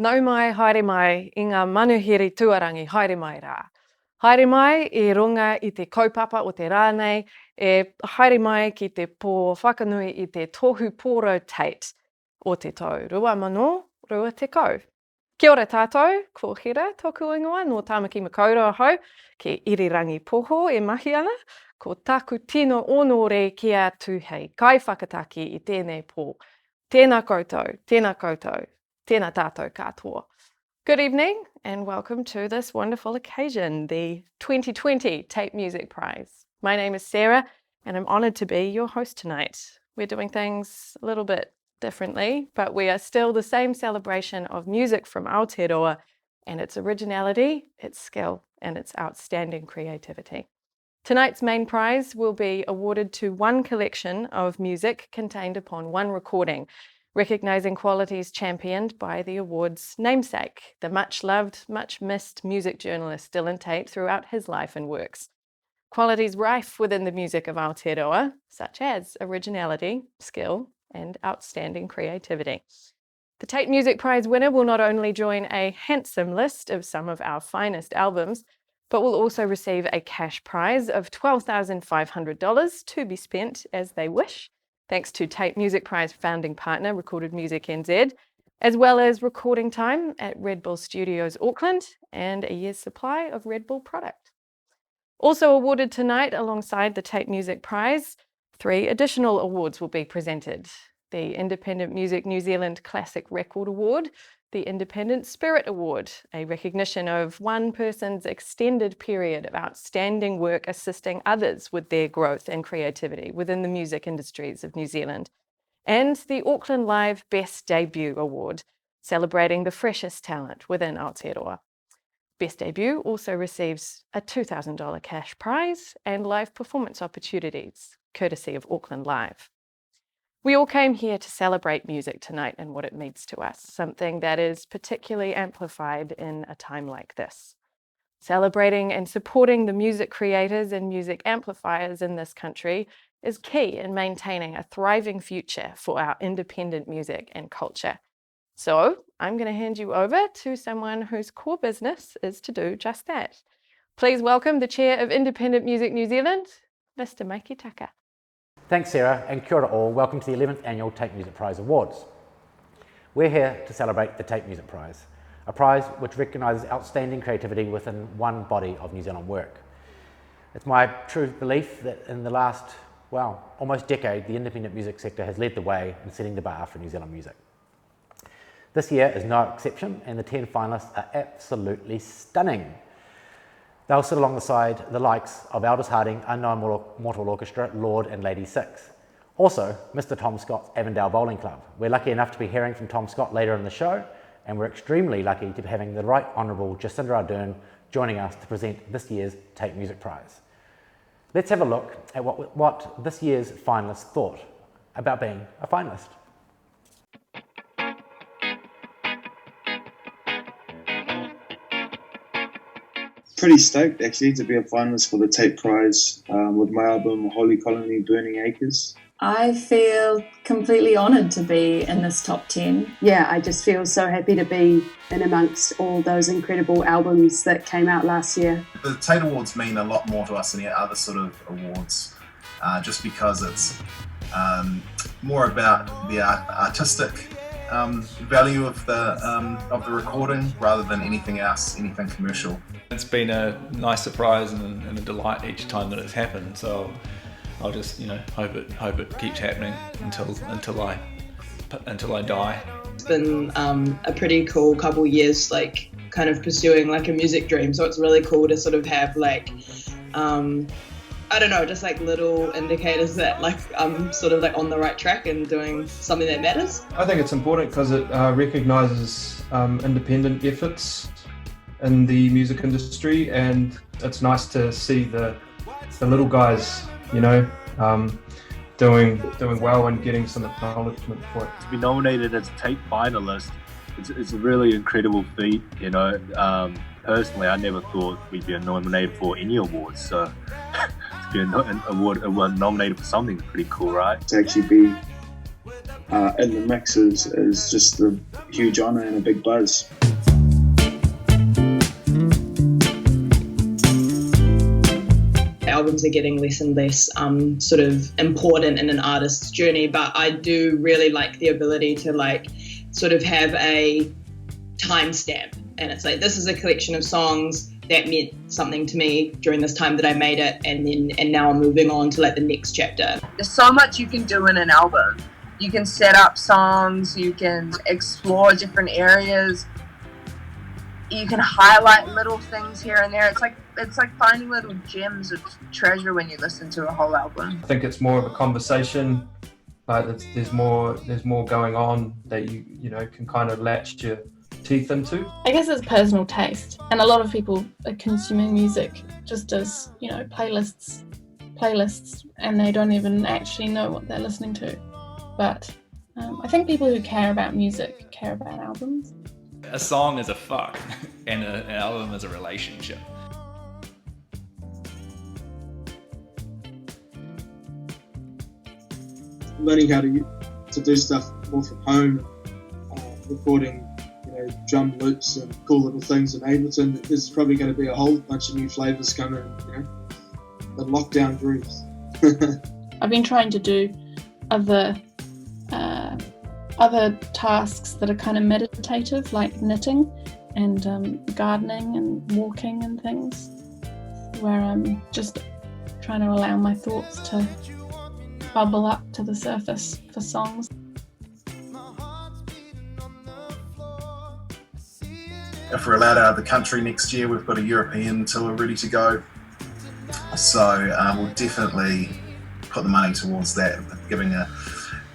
Nau mai, haere mai, i ngā manuhiri tuarangi, haere mai rā. Haere mai I runga I te kaupapa o te rānei, haere mai ki te pō whakanui I te tohu pōro Taite o te tau rua mano, rua te kau. Kia ora tātou, ko hira tōku ingoa no Tāmaki Makaurau hau, ke irirangi poho e mahi ana, ko taku tino onore kia tū hei kai whakataki I tēnei pō. Tēnā koutou, tēnā koutou, tēnā tātou katoa. Good evening and welcome to this wonderful occasion, the 2020 Taite Music Prize. My name is Sarah and I'm honoured to be your host tonight. We're doing things a little bit differently, but we are still the same celebration of music from Aotearoa and its originality, its skill and its outstanding creativity. Tonight's main prize will be awarded to one collection of music contained upon one recording, recognising qualities championed by the award's namesake, the much-loved, much-missed music journalist Dylan Taite throughout his life and works. Qualities rife within the music of Aotearoa, such as originality, skill, and outstanding creativity. The Taite Music Prize winner will not only join a handsome list of some of our finest albums, but will also receive a cash prize of $12,500 to be spent as they wish, thanks to Taite Music Prize founding partner Recorded Music NZ, as well as recording time at Red Bull Studios Auckland and a year's supply of Red Bull product. Also awarded tonight alongside the Taite Music Prize, 3 additional awards will be presented. The Independent Music New Zealand Classic Record Award, the Independent Spirit Award, a recognition of one person's extended period of outstanding work assisting others with their growth and creativity within the music industries of New Zealand, and the Auckland Live Best Debut Award, celebrating the freshest talent within Aotearoa. Best Debut also receives a $2,000 cash prize and live performance opportunities, courtesy of Auckland Live. We all came here to celebrate music tonight and what it means to us, something that is particularly amplified in a time like this. Celebrating and supporting the music creators and music amplifiers in this country is key in maintaining a thriving future for our independent music and culture. So I'm going to hand you over to someone whose core business is to do just that. Please welcome the Chair of Independent Music New Zealand, Mr. Maiki Taka. Thanks, Sarah, and kia ora all. Welcome to the 11th Annual Taite Music Prize Awards. We're here to celebrate the Taite Music Prize, a prize which recognises outstanding creativity within one body of New Zealand work. It's my true belief that in the last, almost decade, the independent music sector has led the way in setting the bar for New Zealand music. This year is no exception, and the 10 finalists are absolutely stunning. They'll sit alongside the likes of Aldous Harding, Unknown Mortal Orchestra, Lord and Lady Six. Also, Mr. Tom Scott's Avondale Bowling Club. We're lucky enough to be hearing from Tom Scott later in the show, and we're extremely lucky to be having the Right Honourable Jacinda Ardern joining us to present this year's Taite Music Prize. Let's have a look at what this year's finalists thought about being a finalist. Pretty stoked actually to be a finalist for the Taite Prize with my album Holy Colony Burning Acres. I feel completely honoured to be in this top 10. Yeah, I just feel so happy to be in amongst all those incredible albums that came out last year. The Taite Awards mean a lot more to us than the other sort of awards, just because it's more about the artistic value of the recording rather than anything else, anything commercial. It's been a nice surprise and a delight each time that it's happened. So I'll just hope it keeps happening until I die. It's been a pretty cool couple years, like kind of pursuing like a music dream. So it's really cool to sort of have like I don't know, just like little indicators that like I'm sort of like on the right track and doing something that matters. I think it's important because it recognises independent efforts in the music industry, and it's nice to see the little guys, doing well and getting some acknowledgement for it. To be nominated as a Taite finalist, it's a really incredible feat. Personally, I never thought we'd be nominated for any awards, so to be nominated for something is pretty cool, right? To actually be in the mix is just a huge honour and a big buzz. Albums are getting less and less sort of important in an artist's journey, but I do really like the ability to like sort of have a timestamp, and it's like, this is a collection of songs that meant something to me during this time that I made it, and now I'm moving on to like the next chapter. There's so much you can do in an album. You can set up songs, you can explore different areas, you can highlight little things here and there. It's like finding little gems of treasure when you listen to a whole album. I think it's more of a conversation. There's more going on that you know can kind of latch your teeth into. I guess it's personal taste, and a lot of people are consuming music just as, you know, playlists, and they don't even actually know what they're listening to. But I think people who care about music care about albums. A song is a fuck, and an album is a relationship. Learning how to do stuff more from home, recording, you know, drum loops and cool little things in Ableton. There's probably going to be a whole bunch of new flavours coming, you know, the lockdown grooves. I've been trying to do other tasks that are kind of meditative, like knitting and gardening and walking and things, where I'm just trying to allow my thoughts to bubble up to the surface for songs. If we're allowed out of the country next year, we've got a European tour ready to go. So we'll definitely put the money towards that,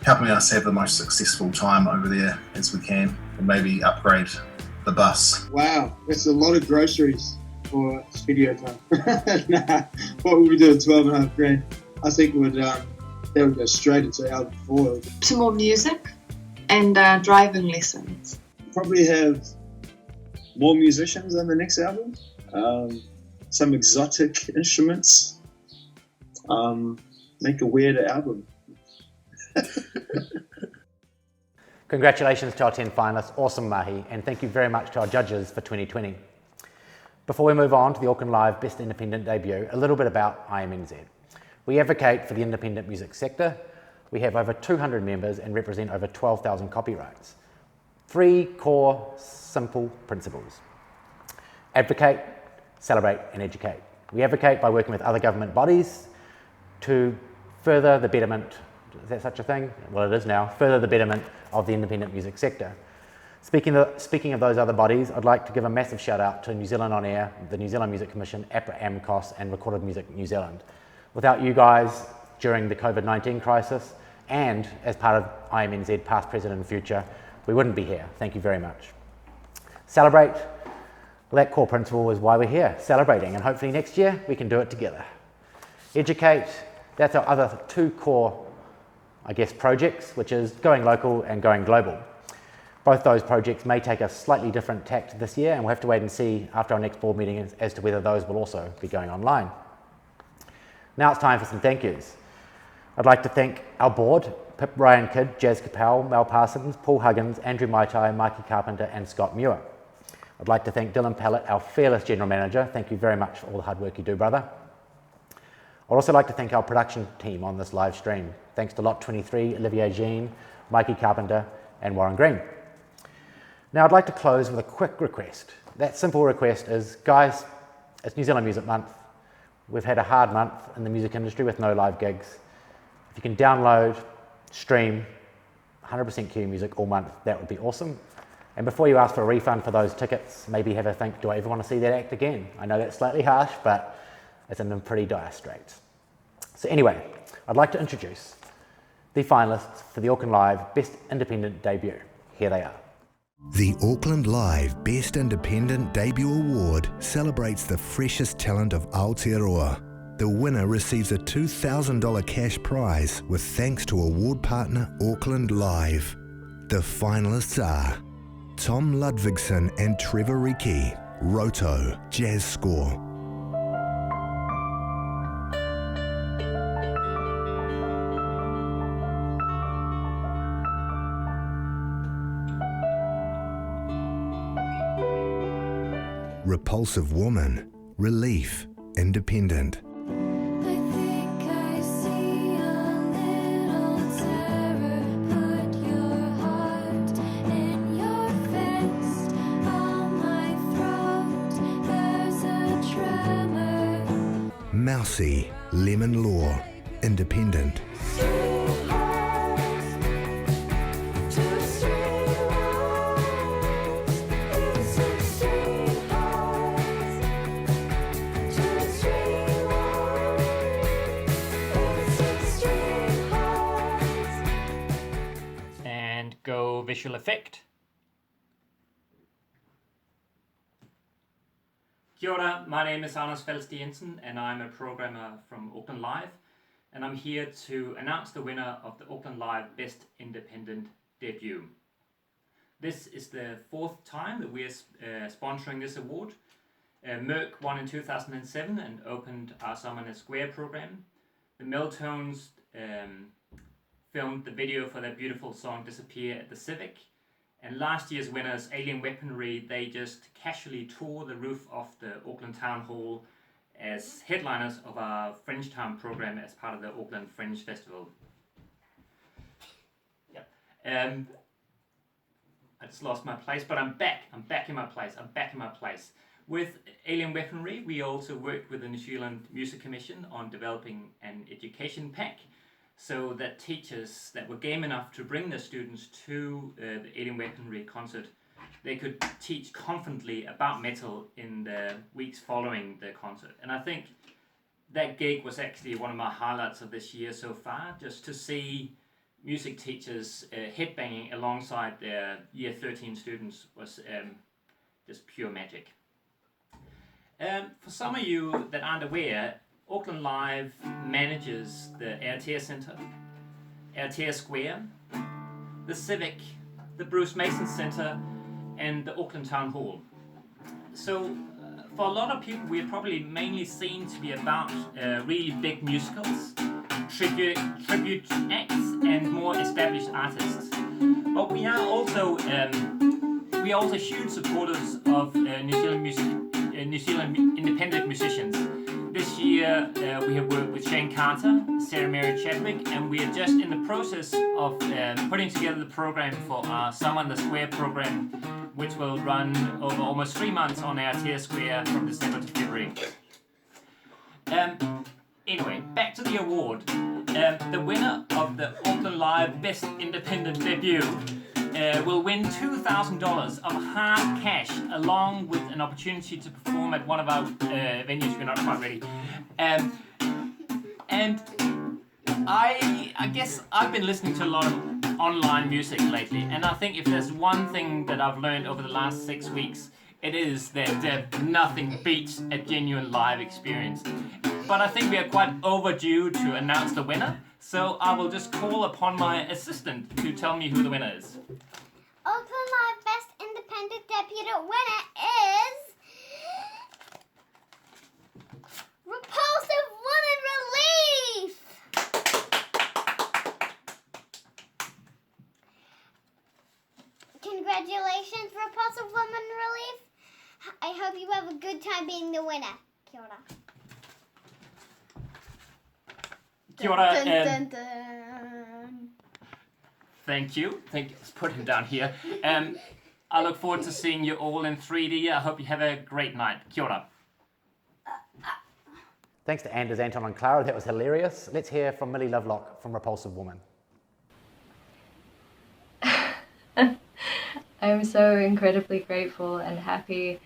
helping us have the most successful time over there as we can, and maybe upgrade the bus. Wow, that's a lot of groceries for studio time. Nah, what would we do at 12.5 grand? I think that would go straight into album 4. Some more music and driving lessons. Probably have more musicians on the next album, some exotic instruments, make a weirder album. Congratulations to our 10 finalists, awesome mahi, and thank you very much to our judges for 2020. Before we move on to the Auckland Live Best Independent debut, a little bit about AMNZ. We advocate for the independent music sector. We have over 200 members and represent over 12,000 copyrights. 3 core, simple principles. Advocate, celebrate, and educate. We advocate by working with other government bodies to further the betterment, is that such a thing? Well, it is now, further the betterment of the independent music sector. Speaking of those other bodies, I'd like to give a massive shout out to New Zealand On Air, the New Zealand Music Commission, APRA, AMCOS, and Recorded Music New Zealand. Without you guys during the COVID-19 crisis, and as part of IMNZ past, present and future, we wouldn't be here. Thank you very much. Celebrate. Well, that core principle is why we're here, celebrating, and hopefully next year we can do it together. Educate. That's our other 2 core, I guess, projects, which is going local and going global. Both those projects may take a slightly different tact this year, and we'll have to wait and see after our next board meeting as to whether those will also be going online. Now it's time for some thank yous. I'd like to thank our board, Pip Ryan Kidd, Jazz Capel, Mel Parsons, Paul Huggins, Andrew Maitai, Mikey Carpenter, and Scott Muir. I'd like to thank Dylan Pallett, our fearless general manager. Thank you very much for all the hard work you do, brother. I'd also like to thank our production team on this live stream. Thanks to Lot 23, Olivier Jean, Mikey Carpenter, and Warren Green. Now I'd like to close with a quick request. That simple request is, guys, it's New Zealand Music Month. We've had a hard month in the music industry with no live gigs. If you can download, stream 100% Q music all month, that would be awesome. And before you ask for a refund for those tickets, maybe have a think, do I ever want to see that act again? I know that's slightly harsh, but it's in pretty dire straits. So anyway, I'd like to introduce the finalists for the Auckland Live Best Independent Debut. Here they are. The Auckland Live Best Independent Debut Award celebrates the freshest talent of Aotearoa. The winner receives a $2,000 cash prize with thanks to award partner Auckland Live. The finalists are Tom Ludvigsen and Trevor Ricci, Roto, Jazz Score. Repulsive Woman, Relief, Independent. Mousy, Lemon Law, Independent. And go visual effect. Kia ora, my name is Anders Falsti Jensen and I'm a programmer from Auckland Live, and I'm here to announce the winner of the Auckland Live Best Independent Debut. This is the fourth time that we're sponsoring this award. Merck won in 2007 and opened our Summer in the Square program. The Milltones filmed the video for their beautiful song Disappear at the Civic. And last year's winners, Alien Weaponry, they just casually tore the roof off the Auckland Town Hall as headliners of our Fringe Town program as part of the Auckland Fringe Festival. Yep. I just lost my place, but I'm back. I'm back in my place. With Alien Weaponry, we also worked with the New Zealand Music Commission on developing an education pack, so that teachers that were game enough to bring their students to the Alien Weaponry concert, they could teach confidently about metal in the weeks following the concert. And I think that gig was actually one of my highlights of this year so far, just to see music teachers headbanging alongside their year 13 students was just pure magic. For some of you that aren't aware, Auckland Live manages the Aotearoa Centre, Aotearoa Square, the Civic, the Bruce Mason Centre and the Auckland Town Hall. So for a lot of people we're probably mainly seen to be about really big musicals, tribute acts and more established artists. But we are also huge supporters of New Zealand independent musicians. This year we have worked with Shane Carter, Sarah Mary Chadwick, and we are just in the process of putting together the program for our Summer in the Square program, which will run over almost 3 months on Aotearoa Square from December to February. Anyway, back to the award. The winner of the Auckland Live Best Independent Debut will win $2,000 of hard cash, along with an opportunity to perform at one of our venues. We're not quite ready. And I guess I've been listening to a lot of online music lately, and I think if there's one thing that I've learned over the last 6 weeks, it is that nothing beats a genuine live experience. But I think we are quite overdue to announce the winner, so I will just call upon my assistant to tell me who the winner is. Auckland Live Best Independent Debut winner is Repulsive Woman Relief! Congratulations, Repulsive Woman Relief. I hope you have a good time being the winner. Kia ora. Kia ora. Dun, dun, dun. Thank you. Let's put him down here. I look forward to seeing you all in 3D. I hope you have a great night. Kia ora. Thanks to Anders, Anton and Clara, that was hilarious. Let's hear from Millie Lovelock from Repulsive Woman. I'm so incredibly grateful and happy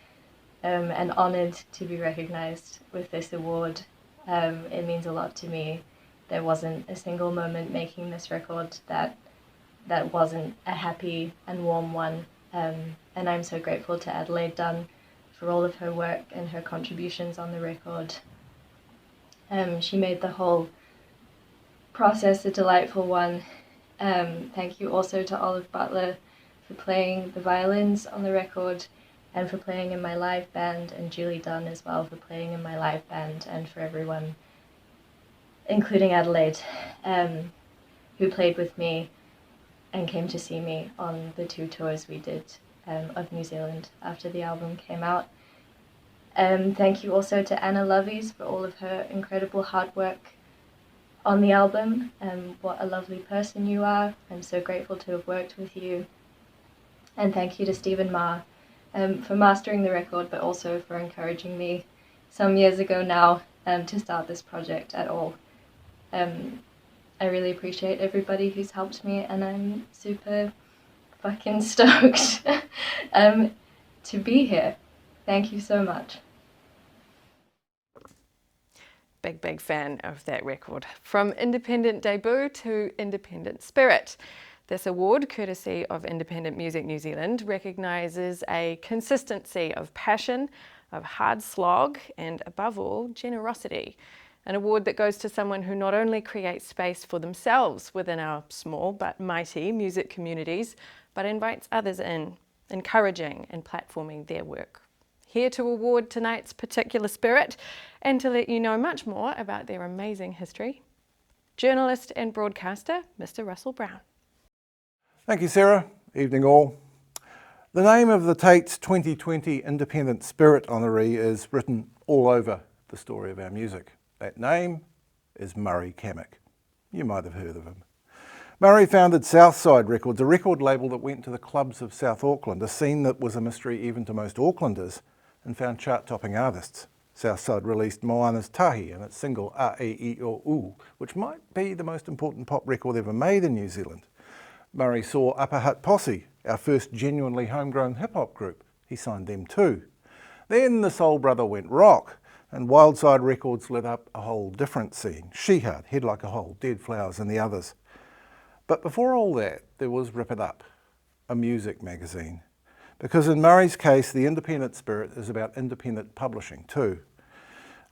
and honoured to be recognised with this award. It means a lot to me. There wasn't a single moment making this record that wasn't a happy and warm one. And I'm so grateful to Adelaide Dunn for all of her work and her contributions on the record. She made the whole process a delightful one. Thank you also to Olive Butler for playing the violins on the record and for playing in my live band, and Julie Dunn as well for playing in my live band, and for everyone, including Adelaide, who played with me and came to see me on the 2 tours we did of New Zealand after the album came out. Thank you also to Anna Lovies for all of her incredible hard work on the album. What a lovely person you are. I'm so grateful to have worked with you. And thank you to Stephen Ma for mastering the record, but also for encouraging me some years ago now to start this project at all. I really appreciate everybody who's helped me, and I'm super fucking stoked to be here. Thank you so much. Big fan of that record. From independent debut to independent spirit. This award, courtesy of Independent Music New Zealand, recognises a consistency of passion, of hard slog, and above all, generosity. An award that goes to someone who not only creates space for themselves within our small but mighty music communities, but invites others in, encouraging and platforming their work. Here to award tonight's particular spirit and to let you know much more about their amazing history, journalist and broadcaster, Mr. Russell Brown. Thank you, Sarah. Evening all. The name of the Taite's 2020 Independent Spirit Honoree is written all over the story of our music. That name is Murray Cammack. You might have heard of him. Murray founded Southside Records, a record label that went to the clubs of South Auckland, a scene that was a mystery even to most Aucklanders, and found chart-topping artists. Southside released Moana's Tahi and its single A-E-I-O-U, which might be the most important pop record ever made in New Zealand. Murray saw Upper Hut Posse, our first genuinely homegrown hip-hop group. He signed them too. Then the Soul Brother went rock, and Wildside Records lit up a whole different scene. She-Heart, Head Like a Hole, Dead Flowers and the others. But before all that, there was Rip It Up, a music magazine. Because in Murray's case, the independent spirit is about independent publishing too.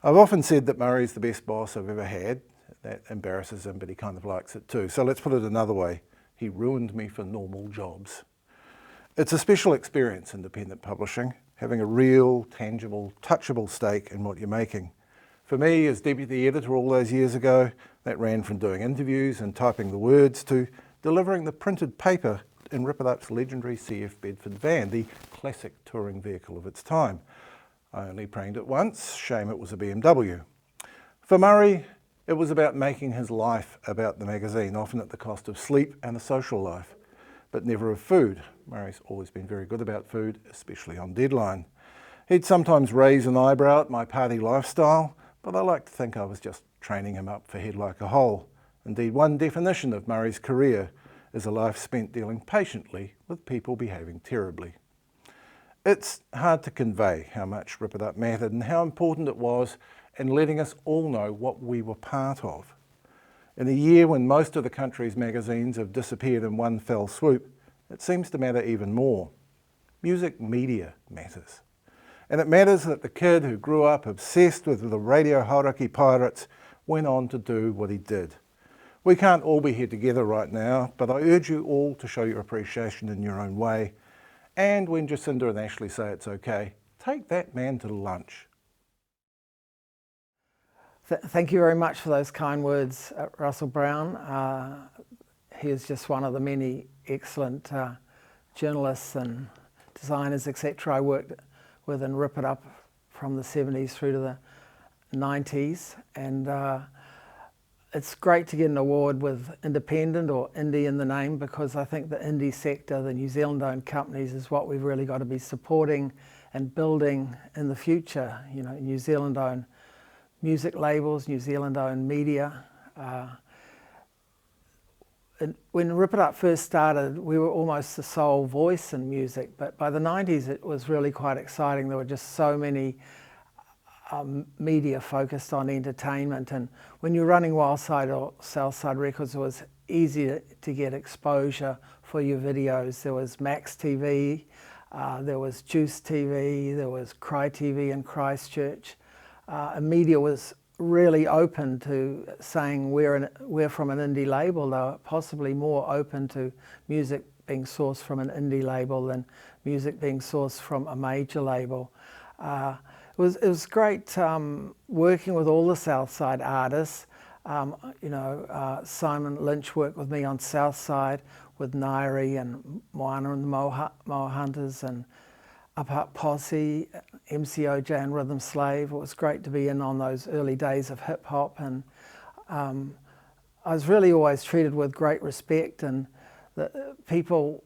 I've often said that Murray's the best boss I've ever had. That embarrasses him, but he kind of likes it too. So let's put it another way. He ruined me for normal jobs. It's a special experience, independent publishing, having a real, tangible, touchable stake in what you're making. For me, as deputy editor all those years ago, that ran from doing interviews and typing the words to delivering the printed paper in Rip It Up's legendary CF Bedford van, the classic touring vehicle of its time. I only pranged it once, shame it was a BMW. For Murray, it was about making his life about the magazine, often at the cost of sleep and a social life, but never of food. Murray's always been very good about food, especially on deadline. He'd sometimes raise an eyebrow at my party lifestyle, but I like to think I was just training him up for Head Like a Hole. Indeed, one definition of Murray's career is a life spent dealing patiently with people behaving terribly. It's hard to convey how much Rip It Up mattered and how important it was in letting us all know what we were part of. In a year when most of the country's magazines have disappeared in one fell swoop, it seems to matter even more. Music media matters. And it matters that the kid who grew up obsessed with the radio hauraki pirates went on to do what he did. We can't all be here together right now, but I urge you all to show your appreciation in your own way. And when Jacinda and Ashley say it's okay, take that man to lunch. Thank you very much for those kind words, Russell Brown. He is just one of the many excellent journalists and designers, etc. I worked with and Rip It Up from the 70s through to the 90s, and it's great to get an award with independent or indie in the name, because I think the indie sector, the New Zealand-owned companies, is what we've really got to be supporting and building in the future. You know, New Zealand-owned music labels, New Zealand-owned media. When Rip It Up first started, we were almost the sole voice in music, but by the 90s it was really quite exciting. There were just so many media focused on entertainment, and when you're running Wildside or Southside Records, it was easy to get exposure for your videos. There was Max TV, there was Juice TV, there was Cry TV in Christchurch. And media was really open to saying we're from an indie label. They were possibly more open to music being sourced from an indie label than music being sourced from a major label. It was great working with all the Southside artists. Simon Lynch worked with me on Southside with Nairi and Moana and the Moa Hunters, and Up Posse, MCOJ and Rhythm Slave. It was great to be in on those early days of hip hop, and I was really always treated with great respect, and the people,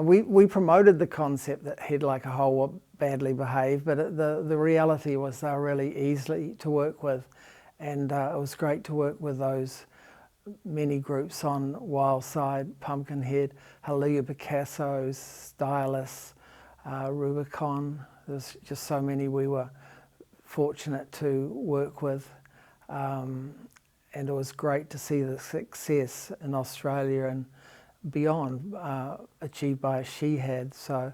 we promoted the concept that Head Like a Hole were badly behaved, but the reality was they were really easy to work with, and it was great to work with those many groups on Wildside, Pumpkinhead, Hallelujah Picasso, Stylists, Rubicon. There's just so many we were fortunate to work with, and it was great to see the success in Australia and beyond achieved by She-Had. So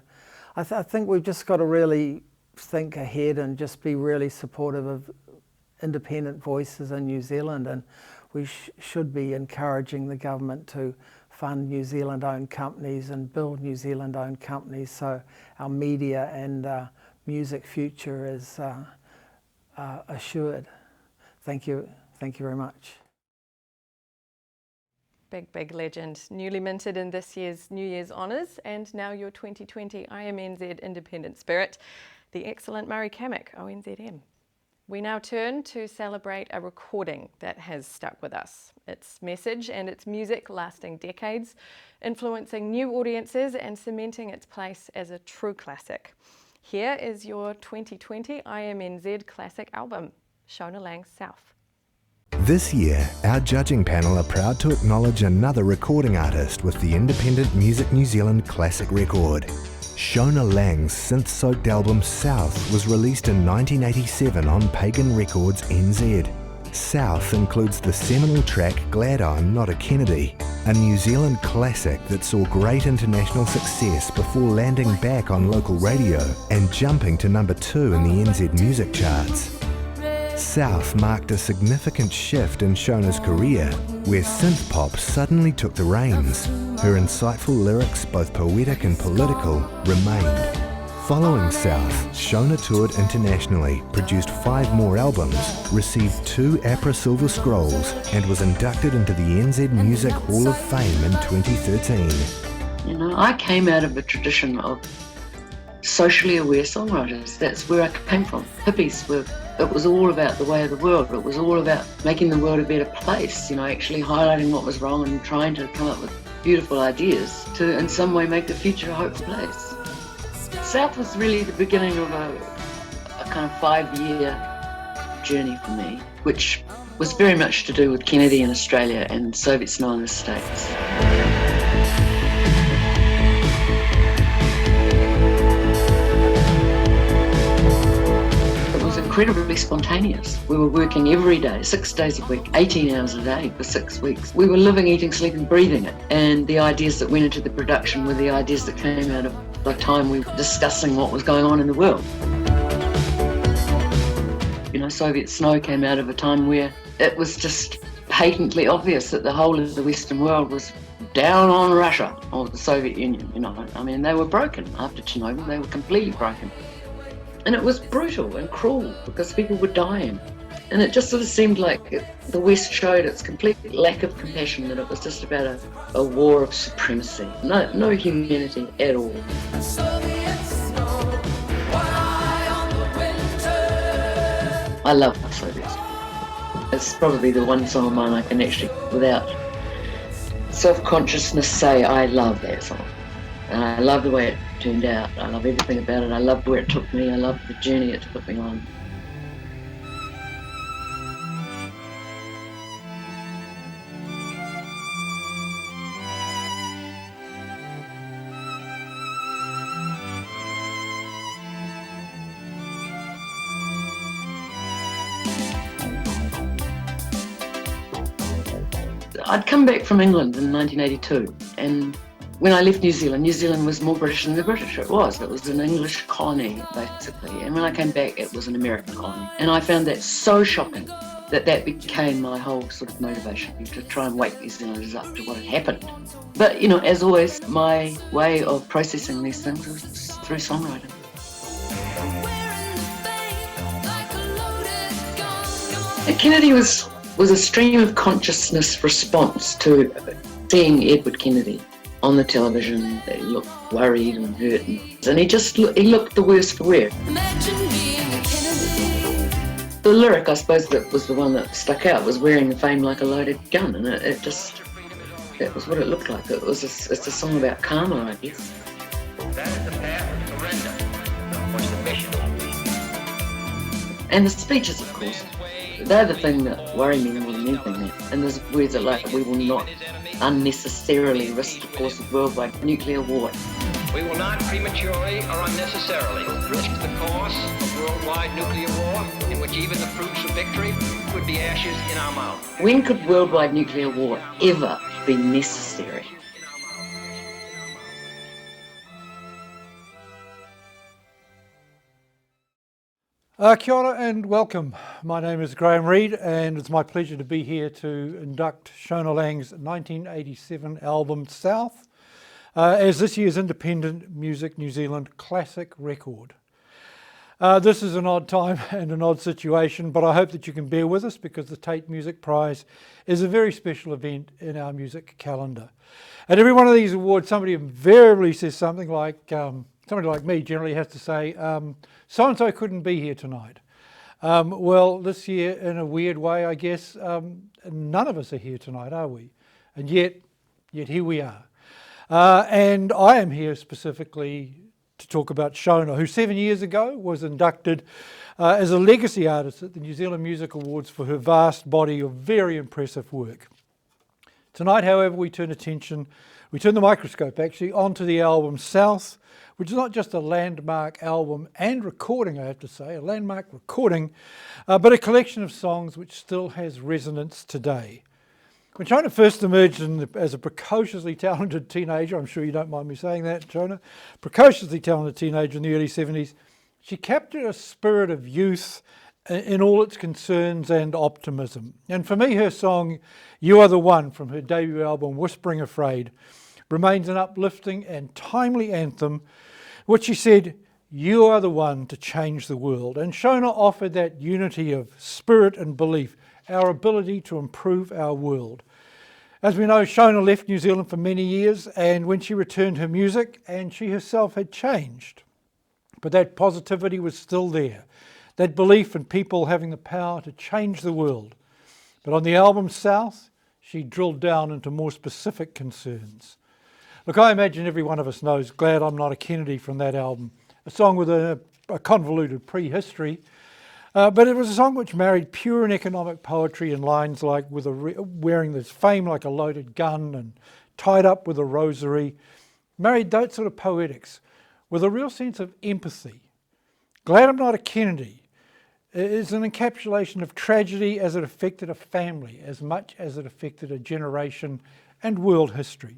I think we've just got to really think ahead and just be really supportive of independent voices in New Zealand, and we should be encouraging the government to fund New Zealand-owned companies and build New Zealand-owned companies, so our media and music future is assured. Thank you very much. Big legend, newly minted in this year's New Year's Honours, and now your 2020 IMNZ Independent Spirit, the excellent Murray Kamek, ONZM. We now turn to celebrate a recording that has stuck with us. Its message and its music lasting decades, influencing new audiences and cementing its place as a true classic. Here is your 2020 IMNZ Classic album, Shona Lang's South. This year, our judging panel are proud to acknowledge another recording artist with the Independent Music New Zealand Classic record. Shona Lang's synth-soaked album South was released in 1987 on Pagan Records NZ. South includes the seminal track Glad I'm Not a Kennedy, a New Zealand classic that saw great international success before landing back on local radio and jumping to number 2 in the NZ music charts. South marked a significant shift in Shona's career, where synth-pop suddenly took the reins. Her insightful lyrics, both poetic and political, remained. Following South, Shona toured internationally, produced 5 more albums, received 2 APRA Silver Scrolls, and was inducted into the NZ Music Hall of Fame in 2013. You know, I came out of a tradition of socially aware songwriters. That's where I came from. Hippies were, it was all about the way of the world. It was all about making the world a better place, you know, actually highlighting what was wrong and trying to come up with beautiful ideas to in some way make the future a hopeful place. South was really the beginning of a kind of 5-year journey for me, which was very much to do with Kennedy in Australia and Soviet snow in the States. Incredibly spontaneous. We were working every day, 6 days a week, 18 hours a day for 6 weeks. We were living, eating, sleeping, breathing it. And the ideas that went into the production were the ideas that came out of the time we were discussing what was going on in the world. You know, Soviet Snow came out of a time where it was just patently obvious that the whole of the Western world was down on Russia or the Soviet Union, you know. I mean, they were broken after Chernobyl. They were completely broken. And it was brutal and cruel because people were dying. And it just sort of seemed like the West showed its complete lack of compassion, that it was just about a war of supremacy. No humanity at all. I love Soviet Snow. It's probably the one song of mine I can actually, without self-consciousness, say I love that song. And I love the way it turned out. I love everything about it. I loved where it took me. I loved the journey it took me on. I'd come back from England in 1982, and when I left New Zealand was more British than the British. It was an English colony, basically. And when I came back, it was an American colony. And I found that so shocking that became my whole sort of motivation, to try and wake New Zealanders up to what had happened. But, you know, as always, my way of processing these things was through songwriting. And Kennedy was a stream of consciousness response to seeing Edward Kennedy. on the television. They looked worried and hurt, and he looked the worst for wear. The lyric, I suppose, that was the one that stuck out, was wearing the fame like a loaded gun, and it just, that was what it looked like. It's a song about karma, I guess. That is the path of surrender, or submission. And the speeches, of course, they're the thing that worry me more than anything. And there's words that like, we will not unnecessarily risk the course of worldwide nuclear war. We will not prematurely or unnecessarily risk the course of worldwide nuclear war, in which even the fruits of victory would be ashes in our mouth. When could worldwide nuclear war ever be necessary? Kia ora and welcome. My name is Graham Reid and it's my pleasure to be here to induct Shona Lang's 1987 album South as this year's Independent Music New Zealand Classic Record. This is an odd time and an odd situation, but I hope that you can bear with us because the Taite Music Prize is a very special event in our music calendar. At every one of these awards, somebody invariably says something like, somebody like me generally has to say, so-and-so couldn't be here tonight. Well, this year, in a weird way, I guess, none of us are here tonight, are we? And yet here we are. And I am here specifically to talk about Shona, who 7 years ago was inducted as a legacy artist at the New Zealand Music Awards for her vast body of very impressive work. Tonight, however, we turn the microscope actually onto the album South, which is not just a landmark album and recording, I have to say, a landmark recording, but a collection of songs which still has resonance today. When Shona first emerged as a precociously talented teenager, I'm sure you don't mind me saying that, Shona, precociously talented teenager in the early 70s, she captured a spirit of youth in all its concerns and optimism. And for me, her song, You Are the One, from her debut album Whispering Afraid, remains an uplifting and timely anthem, which she said, you are the one to change the world. And Shona offered that unity of spirit and belief, our ability to improve our world. As we know, Shona left New Zealand for many years, and when she returned, her music and she herself had changed. But that positivity was still there, that belief in people having the power to change the world. But on the album South, she drilled down into more specific concerns. Look, I imagine every one of us knows Glad I'm Not a Kennedy from that album, a song with a convoluted prehistory, but it was a song which married pure and economic poetry in lines like wearing this fame like a loaded gun and tied up with a rosary, married that sort of poetics with a real sense of empathy. Glad I'm Not a Kennedy is an encapsulation of tragedy as it affected a family as much as it affected a generation and world history.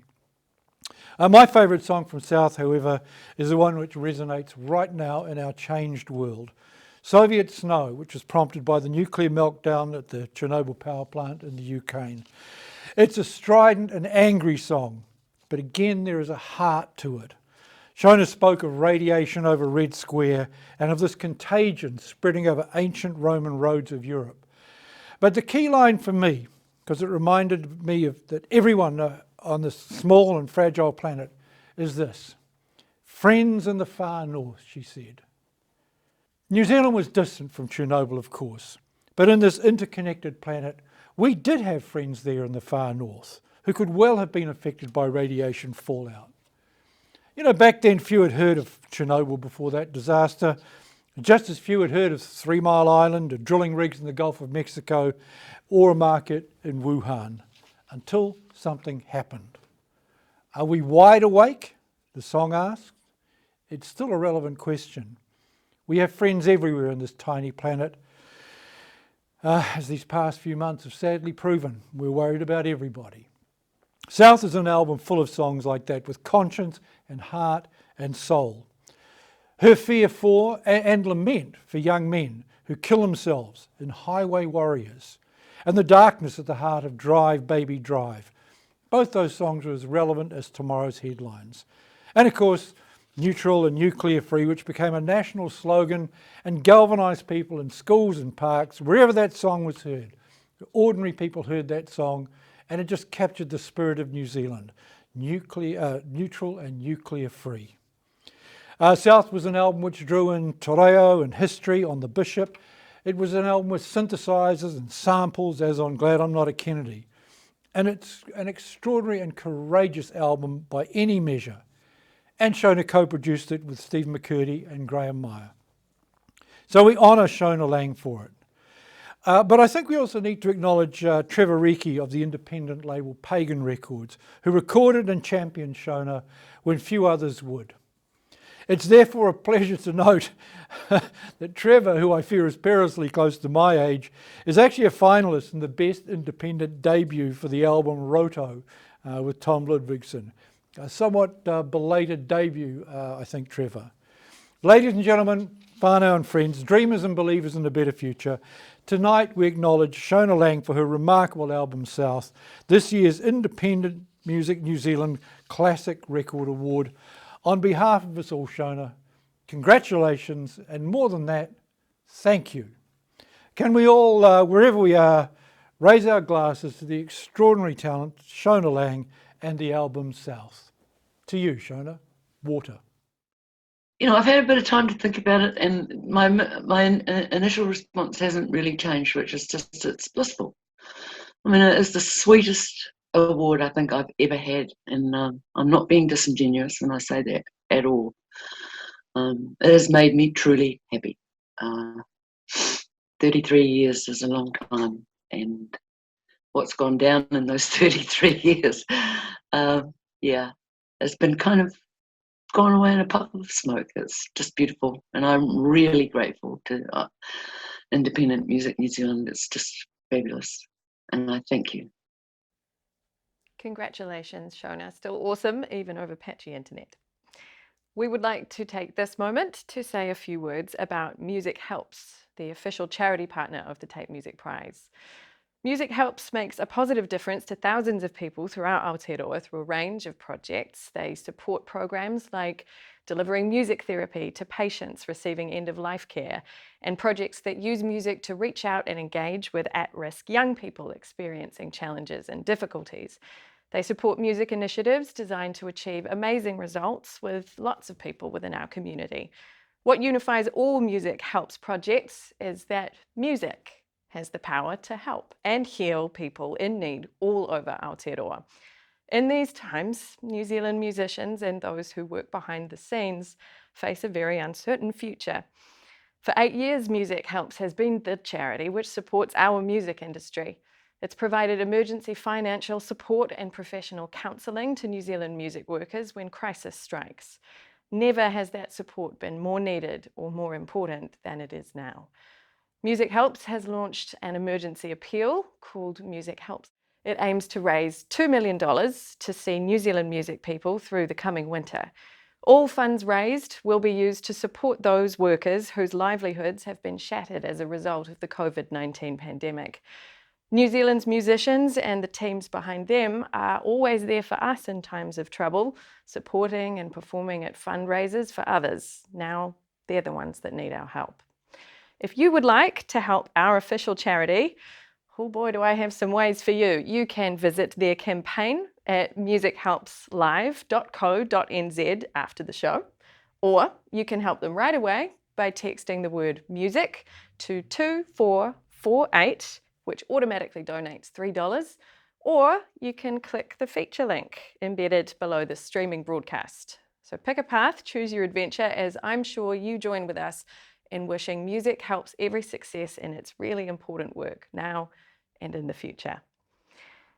My favourite song from South, however, is the one which resonates right now in our changed world. Soviet Snow, which was prompted by the nuclear meltdown at the Chernobyl power plant in the Ukraine. It's a strident and angry song, but again there is a heart to it. Shona spoke of radiation over Red Square and of this contagion spreading over ancient Roman roads of Europe. But the key line for me, because it reminded me of that everyone on this small and fragile planet, is this. Friends in the far north, she said. New Zealand was distant from Chernobyl, of course, but in this interconnected planet, we did have friends there in the far north who could well have been affected by radiation fallout. You know, back then few had heard of Chernobyl before that disaster, just as few had heard of 3 Mile Island or drilling rigs in the Gulf of Mexico or a market in Wuhan, until something happened. Are we wide awake? The song asks. It's still a relevant question. We have friends everywhere on this tiny planet. As these past few months have sadly proven, we're worried about everybody. South is an album full of songs like that, with conscience and heart and soul. Her fear for and lament for young men who kill themselves in highway warriors, and the darkness at the heart of Drive Baby Drive. Both those songs were as relevant as tomorrow's headlines. And of course, Neutral and Nuclear Free, which became a national slogan and galvanised people in schools and parks, wherever that song was heard. Ordinary people heard that song and it just captured the spirit of New Zealand. neutral and nuclear free. South was an album which drew in toreo and history on the Bishop. It was an album with synthesizers and samples, as on Glad I'm Not a Kennedy. And it's an extraordinary and courageous album by any measure. And Shona co-produced it with Steve McCurdy and Graham Meyer. So we honour Shona Lang for it. But I think we also need to acknowledge Trevor Reiki of the independent label Pagan Records, who recorded and championed Shona when few others would. It's therefore a pleasure to note that Trevor, who I fear is perilously close to my age, is actually a finalist in the Best Independent Debut for the album Roto with Tom Ludvigsen. A somewhat belated debut, I think, Trevor. Ladies and gentlemen, whānau and friends, dreamers and believers in a better future, tonight we acknowledge Shona Lang for her remarkable album South, this year's Independent Music New Zealand Classic Record Award. On behalf of us all, Shona, congratulations, and more than that, thank you. Can we all, wherever we are, raise our glasses to the extraordinary talent, Shona Lang, and the album South. To you, Shona, water. You know, I've had a bit of time to think about it, and my initial response hasn't really changed, which is just, it's blissful. I mean, it is the sweetest award I think I've ever had, and I'm not being disingenuous when I say that at all. It has made me truly happy. 33 years is a long time, and what's gone down in those 33 years, yeah, it's been kind of gone away in a puff of smoke. It's just beautiful, and I'm really grateful to Independent Music New Zealand. It's just fabulous, and I thank you. Congratulations, Shona. Still awesome, even over patchy internet. We would like to take this moment to say a few words about MusicHelps, the official charity partner of the Taite Music Prize. MusicHelps makes a positive difference to thousands of people throughout Aotearoa through a range of projects. They support programs like delivering music therapy to patients receiving end-of-life care, and projects that use music to reach out and engage with at-risk young people experiencing challenges and difficulties. They support music initiatives designed to achieve amazing results with lots of people within our community. What unifies all MusicHelps projects is that music has the power to help and heal people in need all over Aotearoa. In these times, New Zealand musicians and those who work behind the scenes face a very uncertain future. For 8 years, MusicHelps has been the charity which supports our music industry. It's provided emergency financial support and professional counselling to New Zealand music workers when crisis strikes. Never has that support been more needed or more important than it is now. MusicHelps has launched an emergency appeal called MusicHelps. It aims to raise $2 million to see New Zealand music people through the coming winter. All funds raised will be used to support those workers whose livelihoods have been shattered as a result of the COVID-19 pandemic. New Zealand's musicians and the teams behind them are always there for us in times of trouble, supporting and performing at fundraisers for others. Now they're the ones that need our help. If you would like to help our official charity, oh boy, do I have some ways for you. You can visit their campaign at musichealpslive.co.nz after the show, or you can help them right away by texting the word music to 2448, which automatically donates $3, or you can click the feature link embedded below the streaming broadcast. So pick a path, choose your adventure, as I'm sure you join with us in wishing MusicHelps every success in its really important work now and in the future.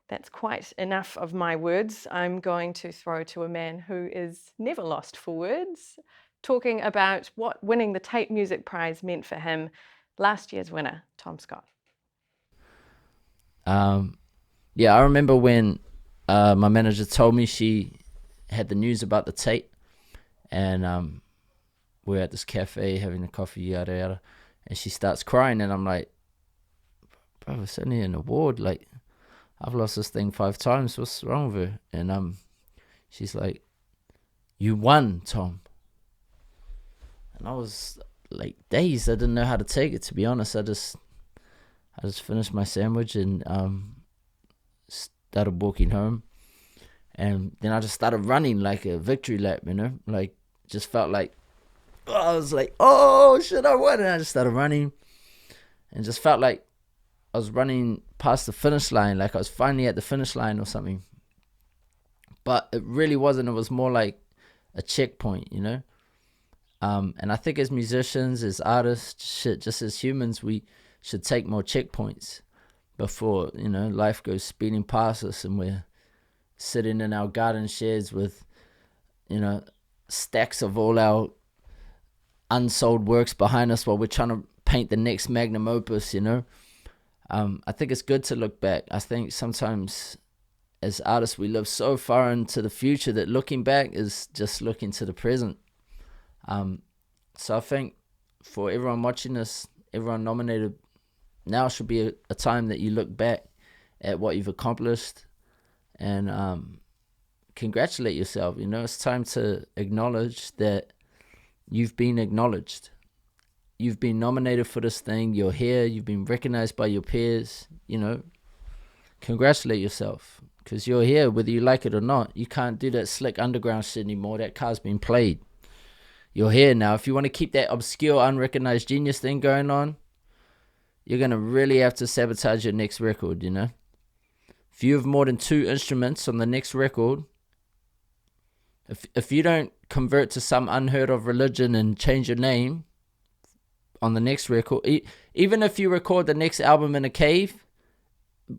That's quite enough of my words. I'm going to throw to a man who is never lost for words, talking about what winning the Taite Music Prize meant for him, last year's winner, Tom Scott. Yeah, I remember when my manager told me she had the news about the Taite, and we're at this cafe having a coffee, yada yada, and she starts crying, and I'm like, bro, it's only an award, like, I've lost this thing 5 times, what's wrong with her? And she's like, you won, Tom. And I was like dazed. I didn't know how to take it, to be honest. I just finished my sandwich and started walking home, And then I just started running like a victory lap, you know, like just felt like, I was like, oh shit, I won. And I just started running and just felt like I was running past the finish line, like I was finally at the finish line or something. But it really wasn't. It was more like a checkpoint, you know. And I think as musicians, as artists, just as humans, we should take more checkpoints before, you know, life goes speeding past us and we're sitting in our garden sheds with, you know, stacks of all our unsold works behind us while we're trying to paint the next magnum opus, you know. I think it's good to look back. I think sometimes as artists we live so far into the future that looking back is just looking to the present. So I think for everyone watching this, everyone nominated, now should be a time that you look back at what you've accomplished and congratulate yourself. You know, it's time to acknowledge that you've been acknowledged. You've been nominated for this thing. You're here. You've been recognized by your peers. You know, congratulate yourself because you're here, whether you like it or not. You can't do that slick underground shit anymore. That card's been played. You're here now. If you want to keep that obscure, unrecognized genius thing going on, you're going to really have to sabotage your next record, you know. If you have more than 2 instruments on the next record, if you don't convert to some unheard of religion and change your name on the next record, even if you record the next album in a cave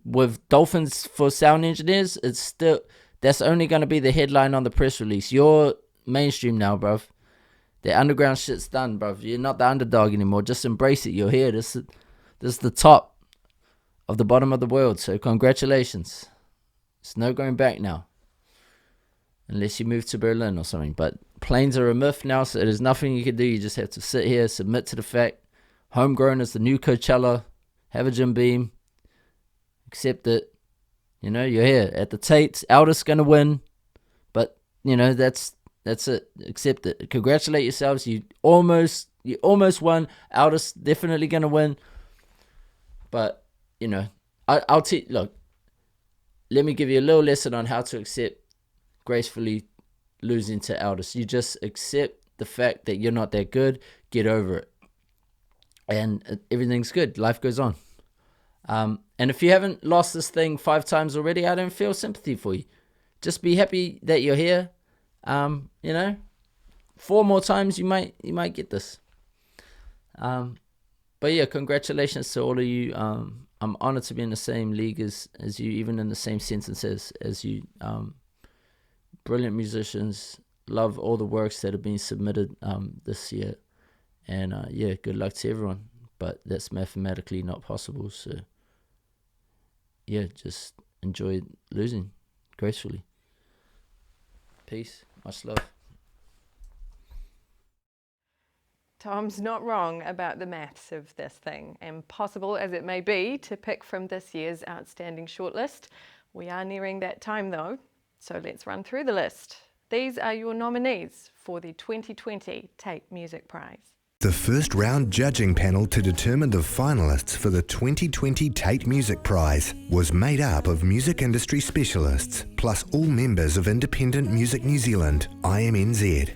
with dolphins for sound engineers, it's still, that's only going to be the headline on the press release. You're mainstream now, bruv. The underground shit's done, bruv. You're not the underdog anymore. Just embrace it. You're here. This is the top of the bottom of the world. So congratulations. There's no going back now. Unless you move to Berlin or something. But planes are a myth now, so there's nothing you can do. You just have to sit here, submit to the fact. Homegrown is the new Coachella. Have a Jim Beam. Accept it. You know, you're here. At the Tates, Aldous going to win. But, you know, that's it. Accept it. Congratulate yourselves. You almost won. Aldous definitely going to win. But, you know, I'll teach. Look, let me give you a little lesson on how to accept gracefully losing to Aldous. You just accept the fact that you're not that good. Get over it. And everything's good. Life goes on. And if you haven't lost this thing 5 times already, I don't feel sympathy for you. Just be happy that you're here. You know, 4 more times you might get this. But yeah, congratulations to all of you. I'm honored to be in the same league as you, even in the same sentences as you. Brilliant musicians. Love all the works that have been submitted this year. And yeah, good luck to everyone. But that's mathematically not possible. So yeah, just enjoy losing gracefully. Peace. Much love. Tom's not wrong about the maths of this thing. Impossible as it may be to pick from this year's outstanding shortlist. We are nearing that time though, so let's run through the list. These are your nominees for the 2020 Taite Music Prize. The first round judging panel to determine the finalists for the 2020 Taite Music Prize was made up of music industry specialists, plus all members of Independent Music New Zealand, IMNZ.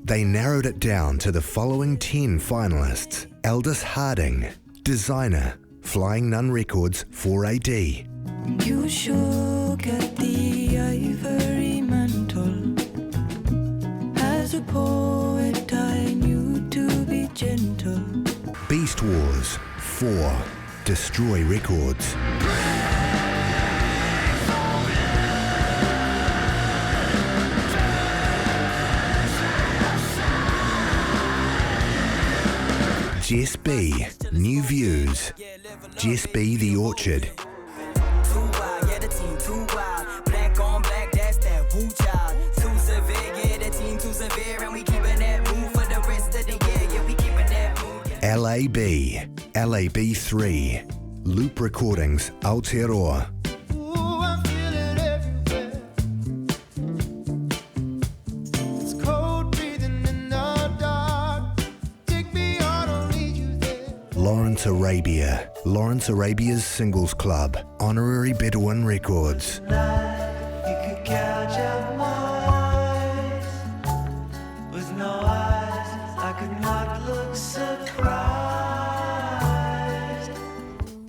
They narrowed it down to the following 10 finalists: Aldous Harding, Designer, Flying Nun Records 4AD. You shook at the ivory mantle. As a poet I knew to be gentle. Beast Wars 4, Destroy Records. Jess B, New Views. Jess B, The Orchard. LAB 3, Loop Recordings, Aotearoa. Lawrence Arabia's Singles Club, Honorary Bedouin Records. You could catch could not look surprised.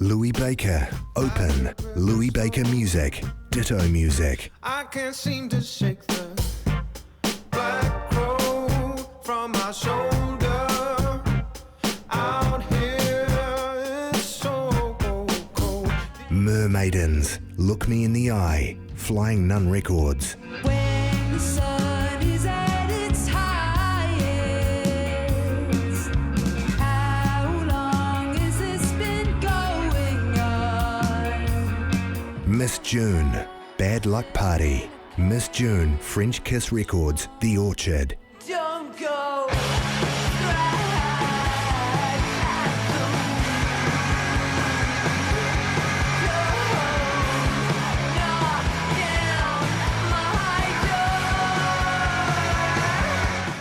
Louis Baker, Open, Louis Baker Music, Ditto Music. I can't seem to shake the black crow from my shoulder. Out here it's so cold. Mermaidens, Look Me in the Eye, Flying Nun Records. When the sun is at its highest, how long has this been going on? Miss June, Bad Luck Party. Miss June, French Kiss Records, The Orchard. Don't go.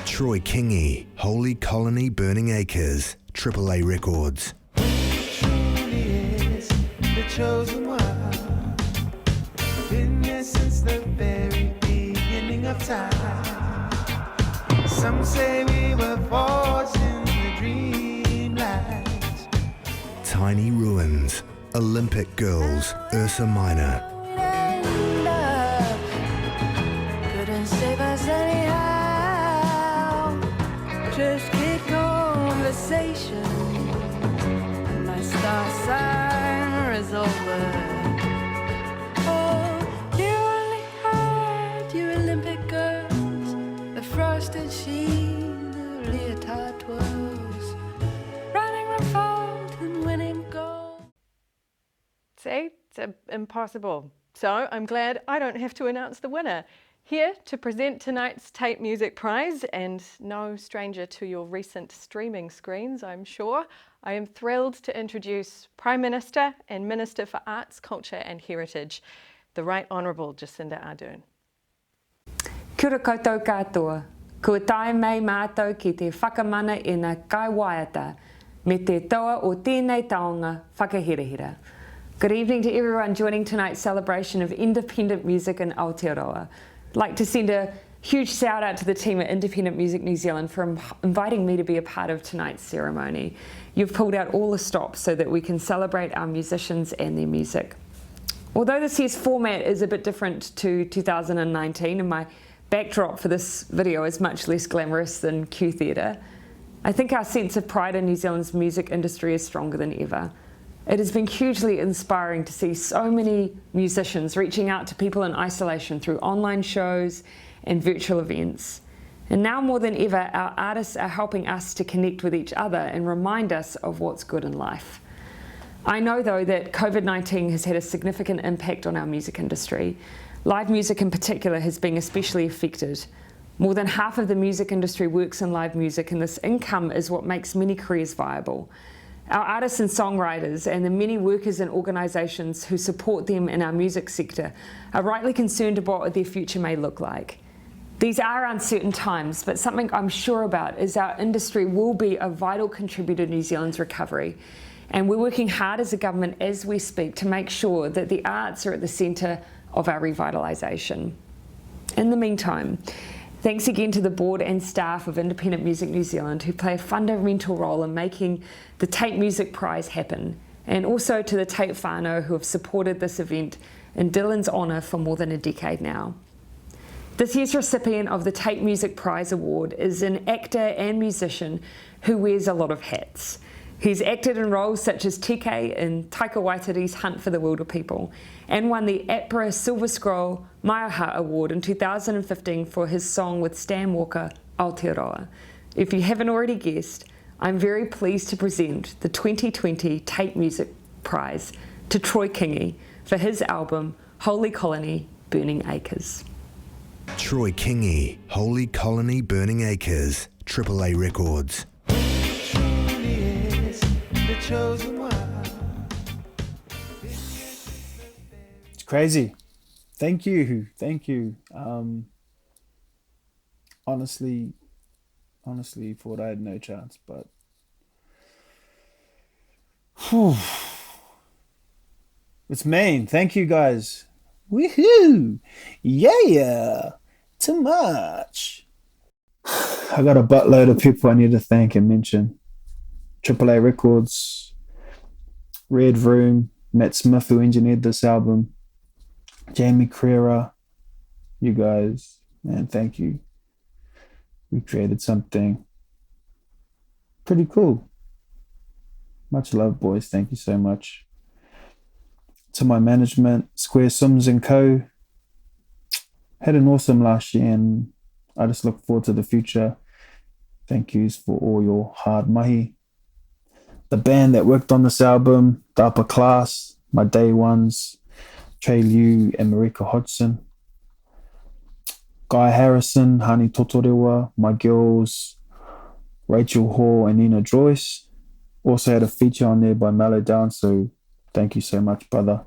Troy Kingy, Holy Colony Burning Acres, AAA Records. Truly is the chosen one. Been there since the very beginning of time. Some say we were forged in the dreamland. Tiny Ruins, Olympic Girls, Ursa Minor. End up, couldn't save us anyhow. Just keep conversation. My star sign is over. Oh, you only had your Olympic girls, the frosted sheen, the leotard twirls, running from fault and winning gold. See, it's impossible. So I'm glad I don't have to announce the winner. Here to present tonight's Taite Music Prize, and no stranger to your recent streaming screens, I'm sure, I am thrilled to introduce Prime Minister and Minister for Arts, Culture and Heritage, the Right Honourable Jacinda Ardern. Kia ora koutou katoa. Kua tae mei mātou ki te whakamana e ngā kaiwaiata me te toa o tēnei taonga whakahirahira. Good evening to everyone joining tonight's celebration of independent music in Aotearoa. I'd like to send a huge shout out to the team at Independent Music New Zealand for inviting me to be a part of tonight's ceremony. You've pulled out all the stops so that we can celebrate our musicians and their music. Although this year's format is a bit different to 2019 and my backdrop for this video is much less glamorous than Q Theatre, I think our sense of pride in New Zealand's music industry is stronger than ever. It has been hugely inspiring to see so many musicians reaching out to people in isolation through online shows and virtual events. And now more than ever, our artists are helping us to connect with each other and remind us of what's good in life. I know though that COVID-19 has had a significant impact on our music industry. Live music in particular has been especially affected. More than half of the music industry works in live music, and this income is what makes many careers viable. Our artists and songwriters and the many workers and organisations who support them in our music sector are rightly concerned about what their future may look like. These are uncertain times, but something I'm sure about is our industry will be a vital contributor to New Zealand's recovery. And we're working hard as a government as we speak to make sure that the arts are at the centre of our revitalisation. In the meantime, thanks again to the board and staff of Independent Music New Zealand who play a fundamental role in making the Taite Music Prize happen, and also to the Taite whānau who have supported this event in Dylan's honour for more than a decade now. This year's recipient of the Taite Music Prize Award is an actor and musician who wears a lot of hats. He's acted in roles such as TK in Taika Waititi's Hunt for the Wilder People, and won the APRA Silver Scroll Maiaha Award in 2015 for his song with Stan Walker, Aotearoa. If you haven't already guessed, I'm very pleased to present the 2020 Taite Music Prize to Troy Kingy for his album Holy Colony Burning Acres. Troy Kingy, Holy Colony Burning Acres, AAA Records. Truly is the chosen one. It's crazy. Thank you. Honestly, thought I had no chance, but it's Maine. Thank you guys. Woohoo! Yeah, too much. I got a buttload of people I need to thank and mention. AAA Records, Red Room, Matt Smith, who engineered this album, Jamie Carrera, you guys, man, thank you. We created something pretty cool. Much love, boys. Thank you so much. To my management, Square Sims & Co. Had an awesome last year, and I just look forward to the future. Thank yous for all your hard mahi. The band that worked on this album, the Upper Class, my day ones, Trey Liu and Marika Hodgson. Guy Harrison, Hani Totorewa, my girls, Rachel Hall and Nina Joyce. Also had a feature on there by Mellow Down, so thank you so much, brother.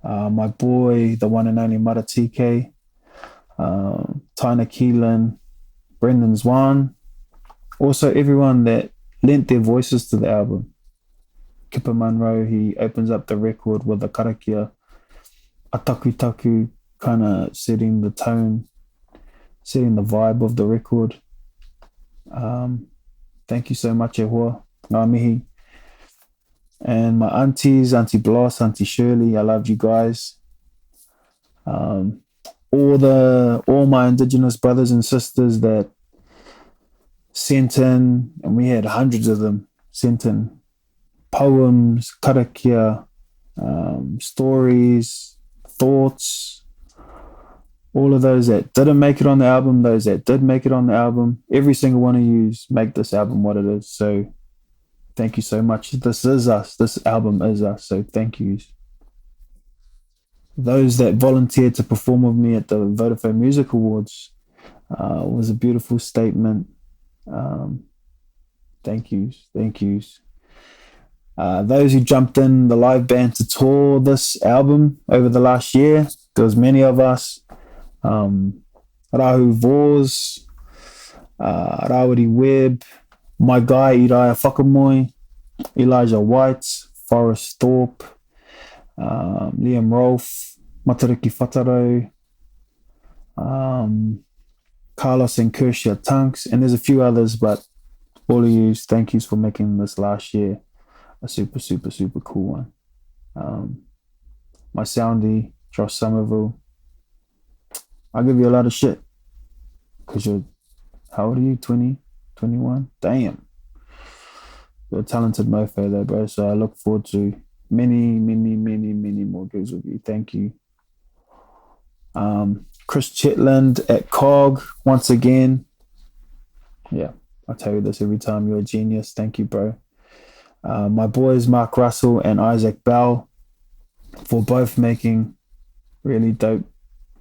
My boy, the one and only Mara TK, Taina Keelan, Brendan Zwan. Also everyone that lent their voices to the album. Kipper Munro, he opens up the record with a karakia, a taku, kind of setting the tone, setting the vibe of the record. Thank you so much, e hoa, ngā mihi. And my aunties, Auntie Bloss, Auntie Shirley, I love you guys. All my Indigenous brothers and sisters that sent in, and we had hundreds of them, sent in poems, karakia, stories, thoughts, all of those that didn't make it on the album, those that did make it on the album, every single one of you make this album what it is. So thank you so much. This is us. This album is us. So thank you. Those that volunteered to perform with me at the Vodafone Music Awards was a beautiful statement. Thank yous. Thank yous. Those who jumped in the live band to tour this album over the last year, there was many of us. Rahu Vors, Rawiri Webb, my guy Iraya Whakamoe, Elijah White, Forrest Thorpe, Liam Rolfe, Matariki Whataro, Carlos and Kershia Tunks, and there's a few others, but all of you, thank yous for making this last year a super, super, super cool one. My soundy, Josh Somerville, I'll give you a lot of shit because you're, how old are you? 20, 21? Damn. You're a talented mofo though, bro. So I look forward to many, many, many, many more gigs with you. Thank you. Chris Chetland at COG once again. Yeah, I tell you this every time. You're a genius. Thank you, bro. My boys Mark Russell and Isaac Bell for both making really dope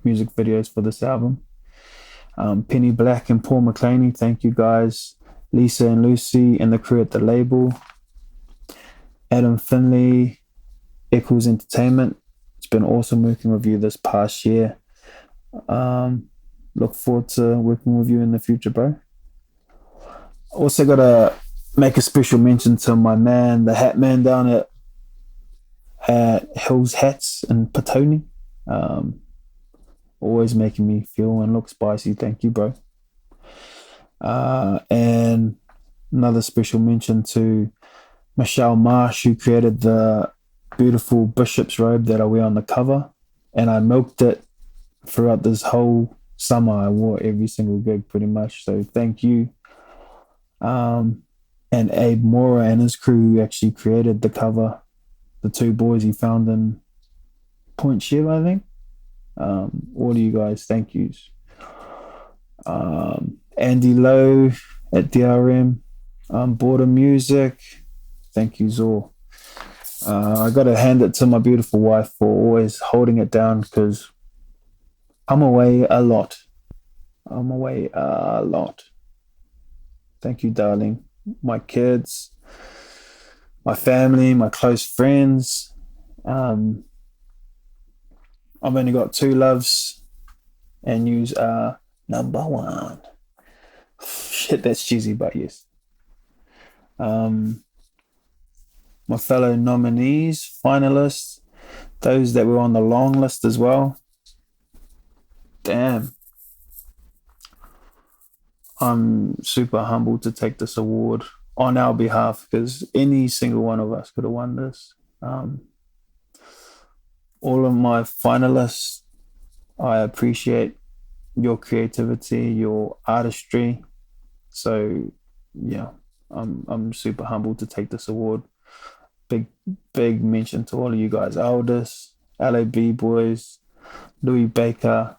music videos for this album. Penny Black and Paul McClaney, thank you guys. Lisa and Lucy and the crew at the label. Adam Finley, Eccles Entertainment. It's been awesome working with you this past year. Look forward to working with you in the future, bro. Also got to make a special mention to my man, the hat man down at Hills Hats in Petone. Always making me feel and look spicy. Thank you, bro. And another special mention to Michelle Marsh, who created the beautiful bishop's robe that I wear on the cover. And I milked it throughout this whole summer. I wore every single gig pretty much. So thank you. And Abe Mora and his crew who actually created the cover. The two boys he found in Point Shiv, I think. All of you guys, thank yous. Andy Lowe at DRM, Border Music, thank yous all. I got to hand it to my beautiful wife for always holding it down because I'm away a lot. Thank you, darling. My kids, my family, my close friends. I've only got two loves, and yous are number one. Shit, that's cheesy, but yes. My fellow nominees, finalists, those that were on the long list as well. Damn. I'm super humbled to take this award on our behalf because any single one of us could have won this. All of my finalists, I appreciate your creativity, your artistry. So yeah, I'm super humbled to take this award. Big mention to all of you guys, Aldous, LAB Boys, Louis Baker,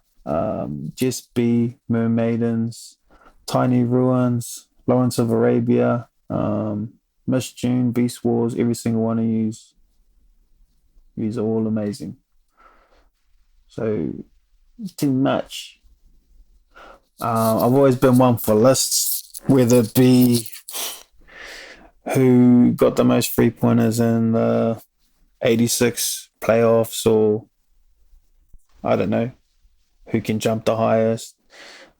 Jess B, Mermaidens, Tiny Ruins, Lawrence of Arabia, Miss June, Beast Wars, every single one of you's all amazing. So too much. I've always been one for lists, whether it be who got the most 3-pointers in the 86 playoffs, or I don't know, who can jump the highest,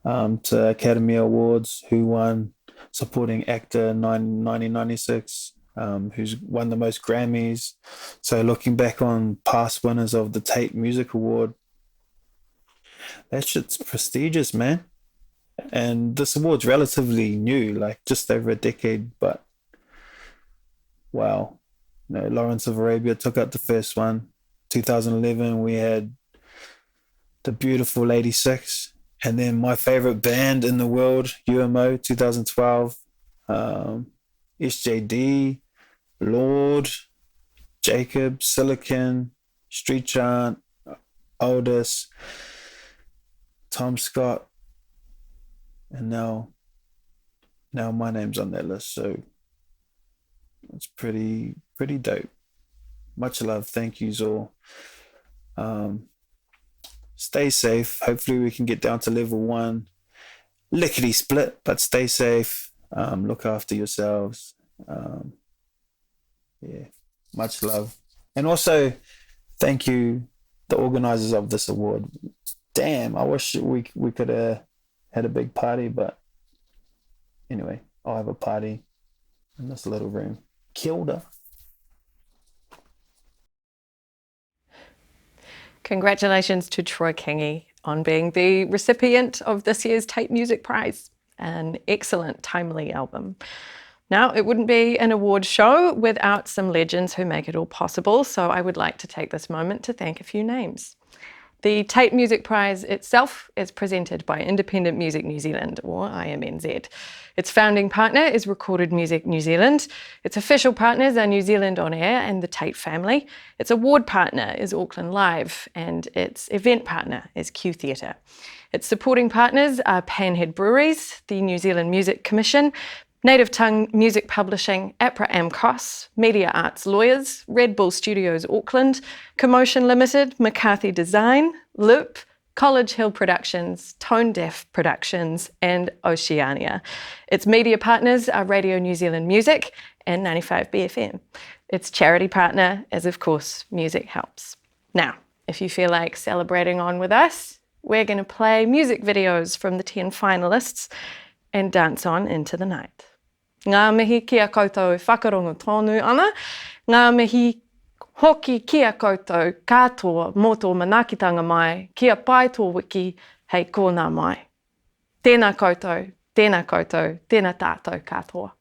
to Academy Awards, who won Supporting Actor in 1996, who's won the most Grammys. So looking back on past winners of the Taite Music Award, that shit's prestigious, man. And this award's relatively new, like just over a decade, but wow. Lawrence of Arabia took out the first one. 2011, we had the beautiful 86. And then my favorite band in the world, UMO, 2012. SJD, Lord, Jacob, Silicon, Street Chant, Otis, Tom Scott. And now my name's on that list, so it's pretty dope. Much love, thank yous all. Stay safe. Hopefully we can get down to level 1. Lickety split, but stay safe. Look after yourselves. Yeah, much love. And also, thank you, the organizers of this award. Damn, I wish we could have had a big party, but anyway, I'll have a party in this little room. Kilda. Congratulations to Troy Kingy on being the recipient of this year's Taite Music Prize. An excellent, timely album. Now, it wouldn't be an award show without some legends who make it all possible, so I would like to take this moment to thank a few names. The Taite Music Prize itself is presented by Independent Music New Zealand, or IMNZ. Its founding partner is Recorded Music New Zealand. Its official partners are New Zealand On Air and the Taite family. Its award partner is Auckland Live, and its event partner is Q Theatre. Its supporting partners are Panhead Breweries, the New Zealand Music Commission, Native Tongue Music Publishing, APRA AMCOS, Media Arts Lawyers, Red Bull Studios Auckland, Commotion Limited, McCarthy Design, Loop, College Hill Productions, Tone Deaf Productions, and Oceania. Its media partners are Radio New Zealand Music and 95BFM. Its charity partner is, of course, MusicHelps. Now, if you feel like celebrating on with us, we're going to play music videos from the 10 finalists and dance on into the night. Ngā mihi kia koutou whakarongo tonu ana, ngā mihi hoki kia koutou katoa mō tō manakitanga mai, kia pai tō wiki hei kōnā mai. Tēnā koutou, tēnā tātou katoa.